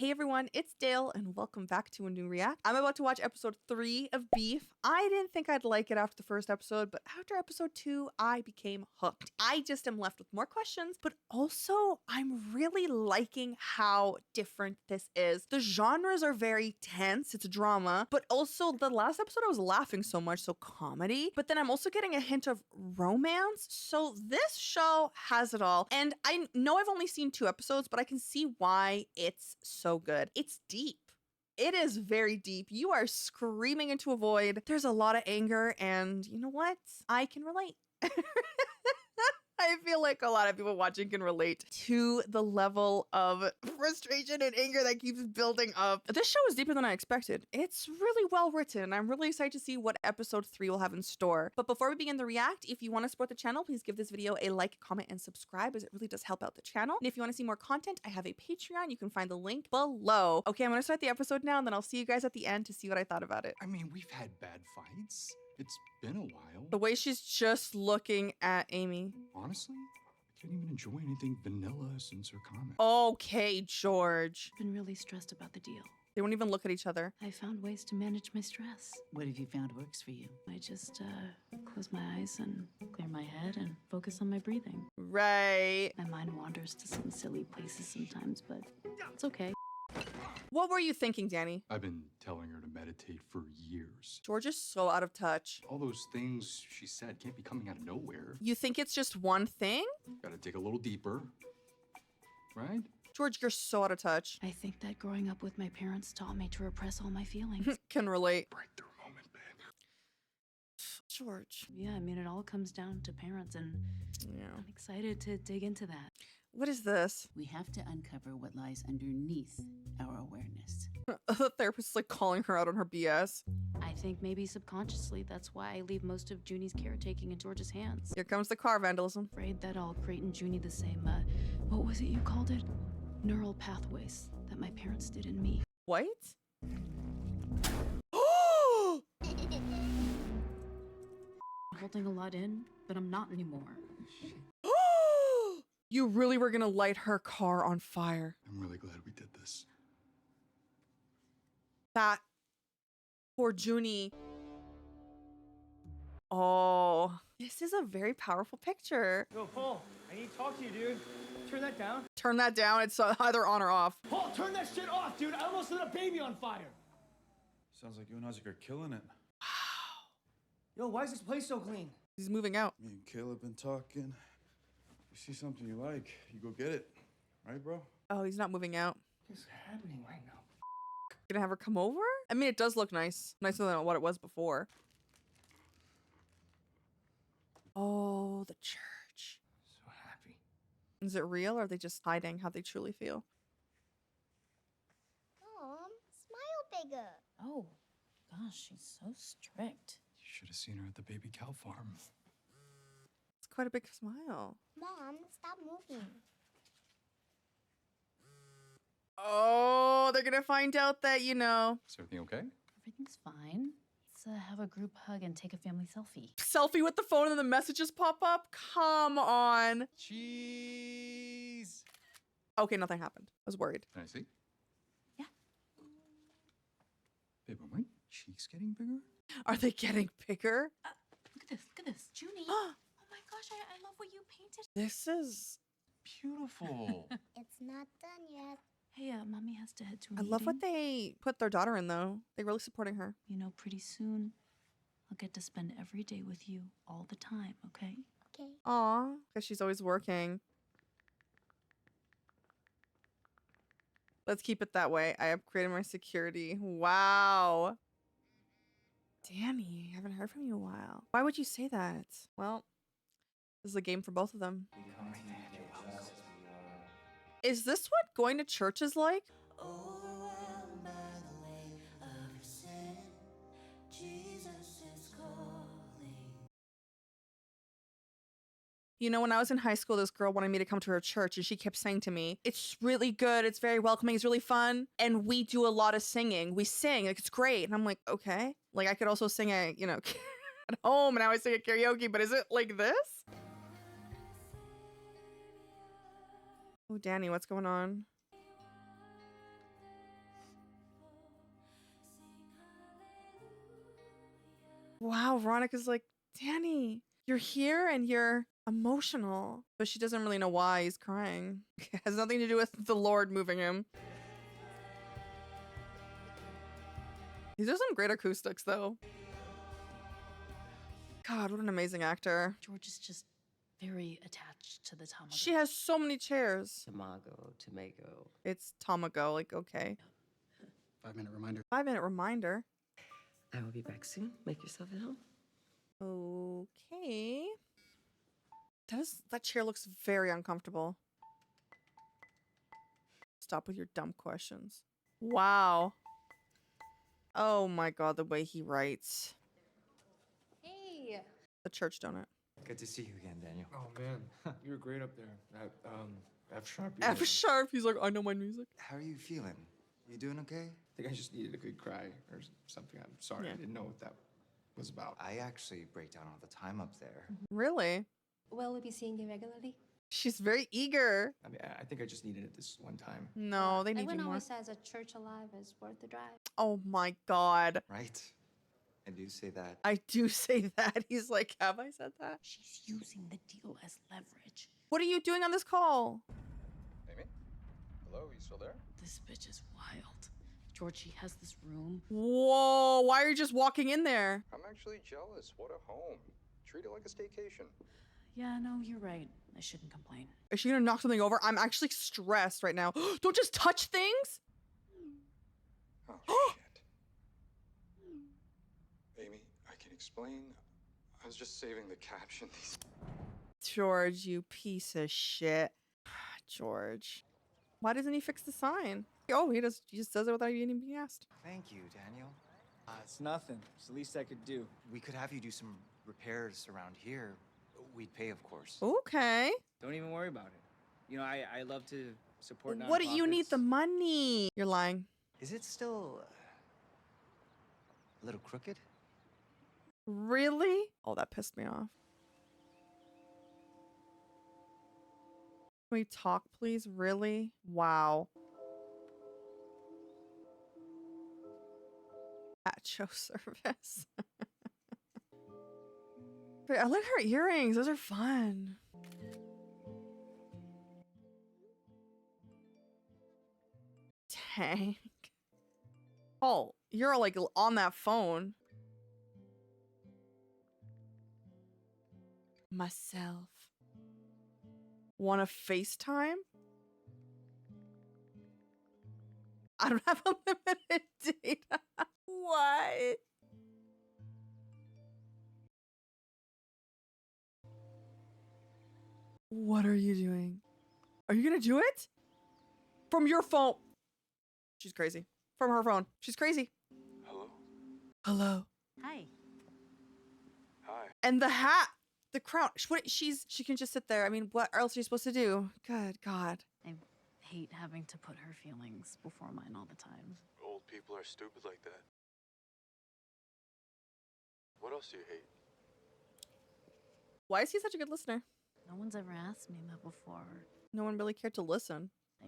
Hey everyone, it's Dale and welcome back to a new react. I'm about to watch episode 3 of Beef. I didn't think I'd like it after the first episode, but after episode 2, I became hooked. I just am left with more questions, but also I'm really liking how different this is. The genres are very tense, it's drama, but also the last episode I was laughing so much, so comedy, but then I'm also getting a hint of romance. So this show has it all. And I know I've only seen 2 episodes, but I can see why it's so good. It's deep. It is very deep. You are screaming into a void. There's a lot of anger, and you know what? I can relate. I feel like a lot of people watching can relate to the level of frustration and anger that keeps building up. This show is deeper than I expected. It's really well written. I'm really excited to see what episode 3 will have in store. But before we begin the react, if you want to support the channel, please give this video a like, comment, and subscribe, as it really does help out the channel. And if you want to see more content, I have a Patreon. You can find the link below. Okay, I'm going to start the episode now, and then I'll see you guys at the end to see what I thought about it. I mean, we've had bad fights. It's been a while. The way she's just looking at Amy. Honestly, I can't even enjoy anything vanilla since her comment. Okay, George. Been really stressed about the deal. They won't even look at each other. I found ways to manage my stress. What have you found works for you? I just close my eyes and clear my head and focus on my breathing. Right. My mind wanders to some silly places sometimes, but it's okay. What were you thinking, Danny? I've been telling her to meditate for years. George is so out of touch. All those things she said can't be coming out of nowhere. You think it's just one thing? Gotta dig a little deeper, right? George, you're so out of touch. I think that growing up with my parents taught me to repress all my feelings. Can relate. Breakthrough moment, babe. George. Yeah, I mean, it all comes down to parents, and Yeah. I'm excited to dig into that. What is this? We have to uncover what lies underneath our awareness. The therapist is like calling her out on her BS. I think maybe subconsciously that's why I leave most of Junie's caretaking in George's hands. Here comes the car vandalism. Afraid that I'll create in Junie the same, what was it you called it? Neural pathways that my parents did in me. What? Holding a lot in, but I'm not anymore. You really were gonna light her car on fire. I'm really glad we did this. That poor Junie. Oh, this is a very powerful picture. Yo, Paul, I need to talk to you, dude. Turn that down. Turn that down. It's either on or off. Paul, turn that shit off, dude. I almost lit a baby on fire. Sounds like you and Isaac are killing it. Yo, why is this place so clean? He's moving out. Me and Caleb been talking. You see something you like, you go get it. Right, bro? Oh, he's not moving out. What's happening right now? Gonna have her come over? I mean, it does look nice. Nicer than what it was before. Oh, the church. So happy. Is it real, or are they just hiding how they truly feel? Mom, smile bigger. Oh, gosh, she's so strict. You should have seen her at the baby cow farm. It's quite a big smile. Mom, stop moving. Oh, they're gonna find out that, you know. Is everything okay? Everything's fine. Let's have a group hug and take a family selfie. Selfie with the phone and then the messages pop up? Come on. Cheese! Okay, nothing happened. I was worried. Can I see? Yeah. Babe, are my cheeks getting bigger? Are they getting bigger? Look at this. Junie. Oh my gosh, I love what you painted. This is... Beautiful. It's not done yet. Hey, mommy has to head to a I meeting. love what they put their daughter in, though. They're really supporting her. You know, pretty soon, I'll get to spend every day with you all the time, okay? Okay. Aw, because she's always working. Let's keep it that way. I upgraded my security. Wow. Danny, I haven't heard from you in a while. Why would you say that? Well, this is a game for both of them. Is this what going to church is like? You know, when I was in high school, this girl wanted me to come to her church, and she kept saying to me, it's really good, it's very welcoming, it's really fun, and we do a lot of singing. We sing, like, it's great. And I'm like, okay. Like, I could also sing at, you know, at home, and I always sing at karaoke, but is it like this? Oh, Danny, what's going on? Wow, Veronica's like, Danny, you're here and you're emotional. But she doesn't really know why he's crying. It has nothing to do with the Lord moving him. These are some great acoustics, though. God, what an amazing actor. George is just very attached to the Tamago. She has so many chairs. Tomago. It's Tamago, like, okay. 5-minute reminder. 5-minute reminder. I will be back soon. Make yourself at home. Okay. That chair looks very uncomfortable. Stop with your dumb questions. Wow. Oh my god, the way he writes. Hey. The church donut. Good to see you again, Daniel. Oh, man. You were great up there. At, F-sharp. F sharp. He's like, I know my music. How are you feeling? You doing okay? I think I just needed a good cry or something. I'm sorry. Yeah. I didn't know what that was about. I actually break down all the time up there. Really? Will we be seeing you regularly? She's very eager. I mean, I think I just needed it this one time. No, they need you Everyone more. always says a church alive is worth the drive. Oh my god. Right? I do say that. I do say that. He's like, have I said that? She's using the deal as leverage. What are you doing on this call? Amy? Hello, you still there? This bitch is wild. George, she has this room. Whoa, why are you just walking in there? I'm actually jealous. What a home. Treat it like a staycation. Yeah, no, you're right. I shouldn't complain. Is she gonna knock something over? I'm actually stressed right now. Don't just touch things! Oh, shit. Amy, I can explain. I was just saving the caption. George, you piece of shit. George. Why doesn't he fix the sign? Oh, he just does it without even being asked. Thank you, Daniel. It's nothing. It's the least I could do. We could have you do some repairs around here. We'd pay, of course. Okay. Don't even worry about it. You know, I love to support nonprofits. What do you need the money? You're lying. Is it still a little crooked? Really? Oh, that pissed me off. Can we talk, please? Really? Wow. At show service. Wait, I like her earrings. Those are fun. Tank. Oh, you're like on that phone. Myself. Want to FaceTime? I don't have unlimited data. What? What are you doing? Are you gonna do it? From your phone. She's crazy. From her phone. She's crazy. Hello? Hello. Hi. Hi. And the hat. The crown. She can just sit there. I mean, what else are you supposed to do? Good God. I hate having to put her feelings before mine all the time. Old people are stupid like that. What else do you hate? Why is he such a good listener? No one's ever asked me that before. No one really cared to listen. I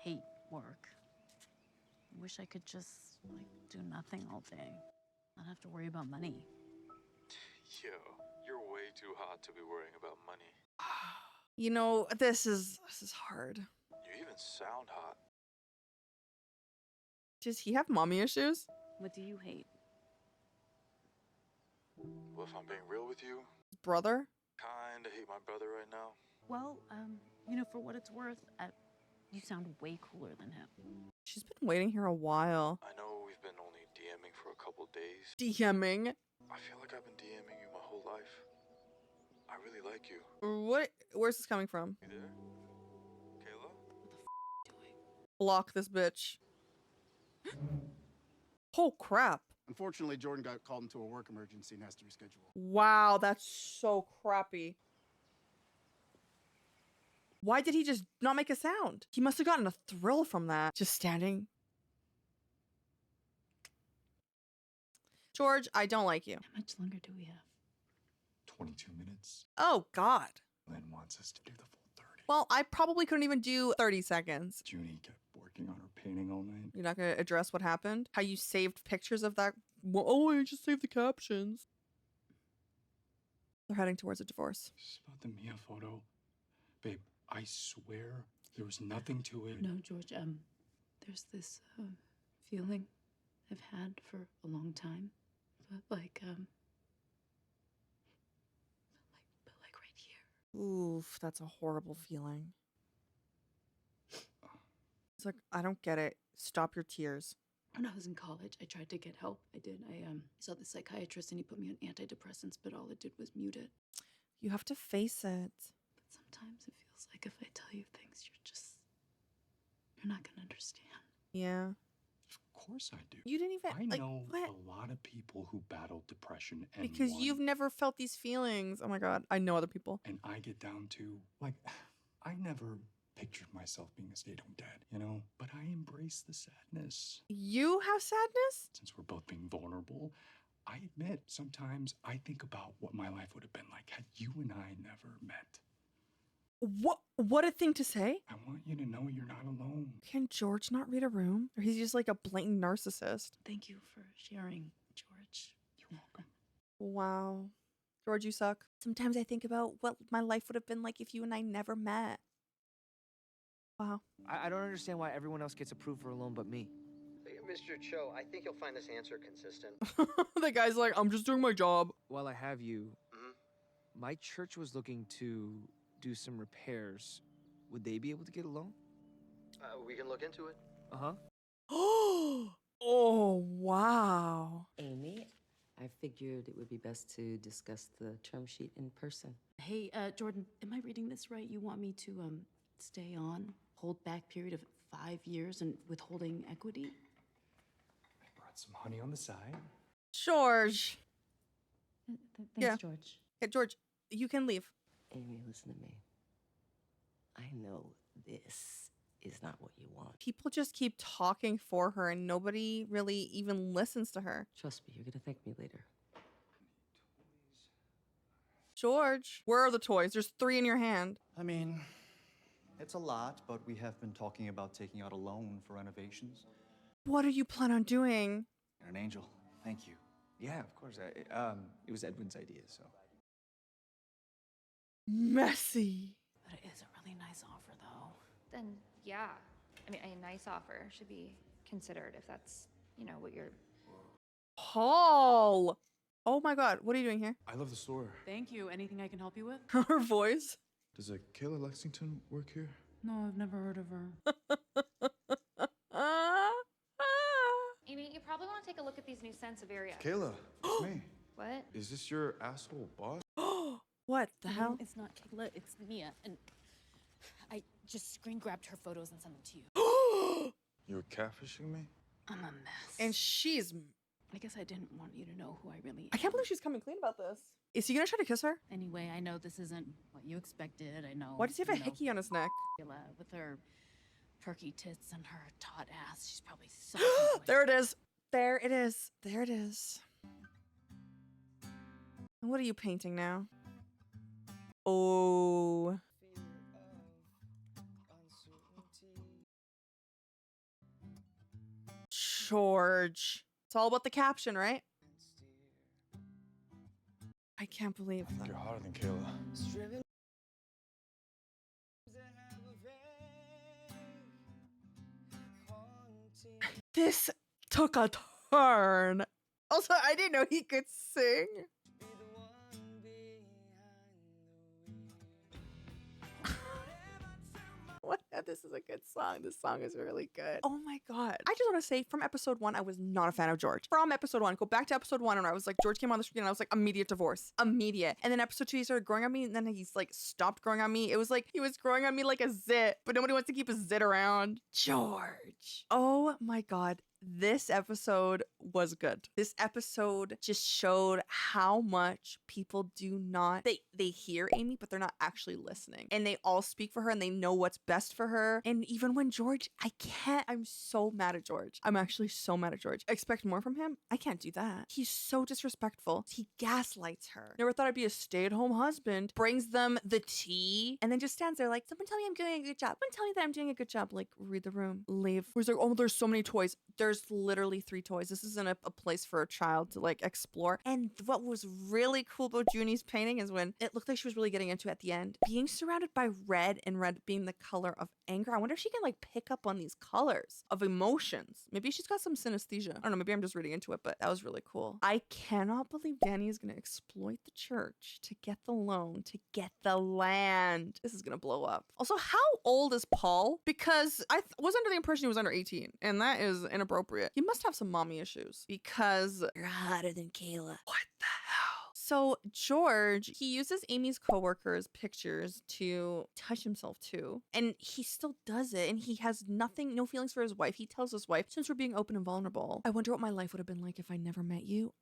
hate work. I wish I could just, like, do nothing all day. Not have to worry about money. Yo, you're way too hot to be worrying about money. You know, this is hard. You even sound hot. Does he have mommy issues? What do you hate? Well, if I'm being real with you, His brother? kinda hate my brother right now. Well, you know, for what it's worth, you sound way cooler than him. She's been waiting here a while. I know we've been only DMing for a couple days. DMing? I feel like I've been DMing you my whole life. I really like you. What? Where's this coming from? You there? Kayla? Block this bitch. Oh, crap. Unfortunately, Jordan got called into a work emergency and has to reschedule. Wow, that's so crappy. Why did he just not make a sound? He must have gotten a thrill from that. Just standing. George, I don't like you. How much longer do we have? 22 minutes. Oh, God. Lynn wants us to do the full 30. Well, I probably couldn't even do 30 seconds. Junie kept working on her painting all night. You're not going to address what happened? How you saved pictures of that? Oh, I just saved the captions. They're heading towards a divorce. This is about the Mia photo. Babe, I swear there was nothing to it. No, George, there's this feeling I've had for a long time. But like right here. Oof, that's a horrible feeling. It's like, I don't get it. Stop your tears. When I was in college, I tried to get help. I did. I saw the psychiatrist and he put me on antidepressants, but all it did was mute it. You have to face it. But sometimes it feels like if I tell you things, you're not gonna understand. Yeah. Of course I do. You didn't even, I like, know what? a lot of people who battle depression and Because won. you've never felt these feelings. Oh my God. I know other people. And I get down to, like, I never pictured myself being a stay-at-home dad, you know? But I embrace the sadness. You have sadness? Since we're both being vulnerable, I admit sometimes I think about what my life would have been like had you and I never met. What a thing to say. I want you to know you're not alone. Can George not read a room? Or he's just like a blatant narcissist? Thank you for sharing, George. You're welcome. Wow. George, you suck. Sometimes I think about what my life would have been like if you and I never met. Wow. I don't understand why everyone else gets approved for a loan but me. Mr. Cho, I think you'll find this answer consistent. The guy's like, I'm just doing my job. While I have you, my church was looking to do some repairs. Would they be able to get a loan? We can look into it. Uh-huh. Oh, wow. Amy, I figured it would be best to discuss the term sheet in person. Hey, Jordan, am I reading this right? You want me to stay on, hold back period of 5 years and withholding equity? I brought some honey on the side. George. Thanks, Yeah. George. Yeah, George, you can leave. Amy, listen to me. I know this is not what you want. People just keep talking for her and nobody really even listens to her. Trust me, you're gonna thank me later. George, where are the toys? There's 3 in your hand. I mean, it's a lot, but we have been talking about taking out a loan for renovations. What do you plan on doing? You're an angel. Thank you. Yeah, of course. It was Edwin's idea, so. Messy. But it is a really nice offer, though. Then, yeah. I mean, a nice offer should be considered if that's, what you're... Paul. Oh my God. What are you doing here? I love the store. Thank you. Anything I can help you with? Her voice. Does a Kayla Lexington work here? No, I've never heard of her. Amy, you probably want to take a look at these new Sansevieria. Kayla, it's me. What? Is this your asshole boss? What the hell? It's not Kayla, it's Mia. And I just screen grabbed her photos and sent them to you. You're catfishing me? I'm a mess. And she's... I guess I didn't want you to know who I really am. I can't believe she's coming clean about this. Is he gonna try to kiss her? Anyway, I know this isn't what you expected. I know. Why does he have a hickey on his neck? Kayla, with her perky tits and her taut ass, she's probably so. There it is. There it is. There it is. And what are you painting now? Oh. George. It's all about the caption, right? I can't believe that. You're hotter than Kayla. This took a turn. Also, I didn't know he could sing. What? This is a good song. This song is really good. Oh my God. I just want to say from episode 1, I was not a fan of George. From episode 1, go back to episode 1 and I was like, George came on the screen and I was like, immediate divorce. Immediate. And then episode 2, he started growing on me and then he's like stopped growing on me. It was like he was growing on me like a zit, but nobody wants to keep a zit around. George. Oh my God. This episode was good. This episode just showed how much people do not, they hear Amy, but they're not actually listening. And they all speak for her and they know what's best for her. her. And even when George, I'm so mad at George. I'm actually so mad at George. Expect more from him? I can't do that. He's so disrespectful. He gaslights her. Never thought I'd be a stay-at-home husband. Brings them the tea and then just stands there like, someone tell me I'm doing a good job. Someone tell me that I'm doing a good job. Like, read the room. Leave. He's like, oh, there's so many toys. There's literally 3 toys. This isn't a place for a child to like explore. And what was really cool about Junie's painting is when it looked like she was really getting into it at the end. Being surrounded by red and red being the color of anger. I wonder if she can like pick up on these colors of emotions. Maybe she's got some synesthesia. I don't know. Maybe I'm just reading into it, but that was really cool. I cannot believe Danny is going to exploit the church to get the loan, to get the land. This is going to blow up. Also, how old is Paul? Because I was under the impression he was under 18, and that is inappropriate. He must have some mommy issues because you're hotter than Kayla. What the hell? So George, he uses Amy's coworkers' pictures to touch himself too. And he still does it. And he has no feelings for his wife. He tells his wife, since we're being open and vulnerable, I wonder what my life would have been like if I never met you.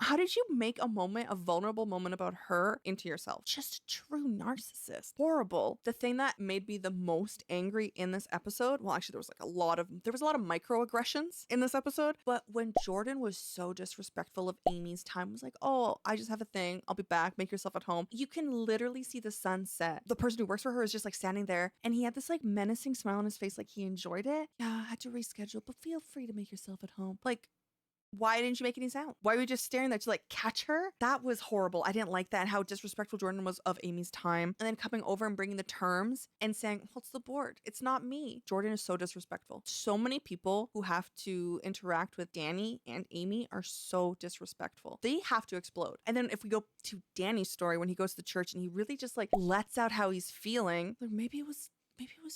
How did you make a vulnerable moment about her into yourself? Just a true narcissist. Horrible. The thing that made me the most angry in this episode, well, actually, there was a lot of microaggressions in this episode, but when Jordan was so disrespectful of Amy's time, was like, oh, I just have a thing. I'll be back. Make yourself at home. You can literally see the sun set. The person who works for her is just like standing there, and he had this like menacing smile on his face, like he enjoyed it. Yeah, I had to reschedule, but feel free to make yourself at home. Like, why didn't you make any sound? Why were you just staring there to like catch her? That was horrible. I didn't like that, and how disrespectful Jordan was of Amy's time. And then coming over and bringing the terms and saying, what's the board? It's not me. Jordan is so disrespectful. So many people who have to interact with Danny and Amy are so disrespectful. They have to explode. And then if we go to Danny's story, when he goes to the church and he really just like lets out how he's feeling, like maybe it was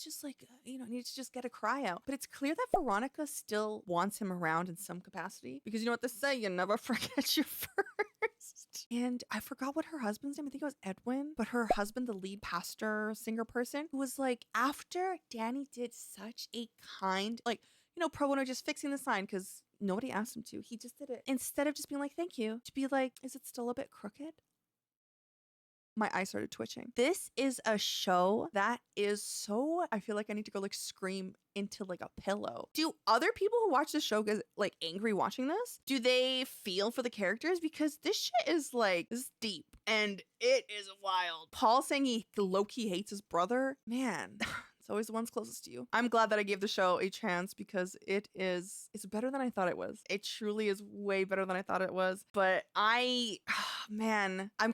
just like, needs to just get a cry out. But it's clear that Veronica still wants him around in some capacity, because you know what they say, you never forget your first. And I forgot what her husband's name. I think it was Edwin, but her husband, the lead pastor, singer person, who was like, after Danny did such a kind, like, pro bono, just fixing the sign because nobody asked him to. He just did it. Instead of just being like, thank you, to be like, is it still a bit crooked? My eyes started twitching. This is a show that is so, I feel like I need to go like scream into like a pillow. Do other people who watch this show get like angry watching this? Do they feel for the characters? Because this shit is like, this is deep and it is wild. Paul saying he low-key hates his brother. Man. It's always the ones closest to you. I'm glad that I gave the show a chance because it's better than I thought it was. It truly is way better than I thought it was. But I'm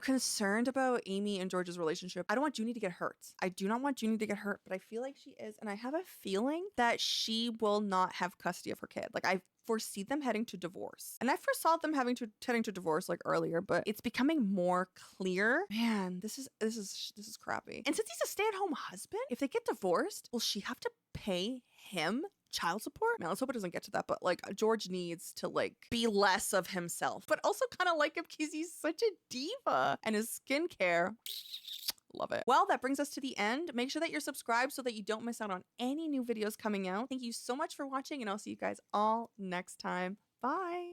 concerned about Amy and George's relationship. I don't want Junie to get hurt. I do not want Junie to get hurt, but I feel like she is. And I have a feeling that she will not have custody of her kid. Like, I foresee them heading to divorce. And I foresaw them heading to divorce like earlier, but it's becoming more clear. Man, this is crappy. And since he's a stay-at-home husband, if they get divorced, will she have to pay him child support? Man, let's hope it doesn't get to that, but like George needs to like be less of himself, but also kind of like him because he's such a diva, and his skincare, love it. Well, that brings us to the end. Make sure that you're subscribed so that you don't miss out on any new videos coming out. Thank you so much for watching, and I'll see you guys all next time. Bye.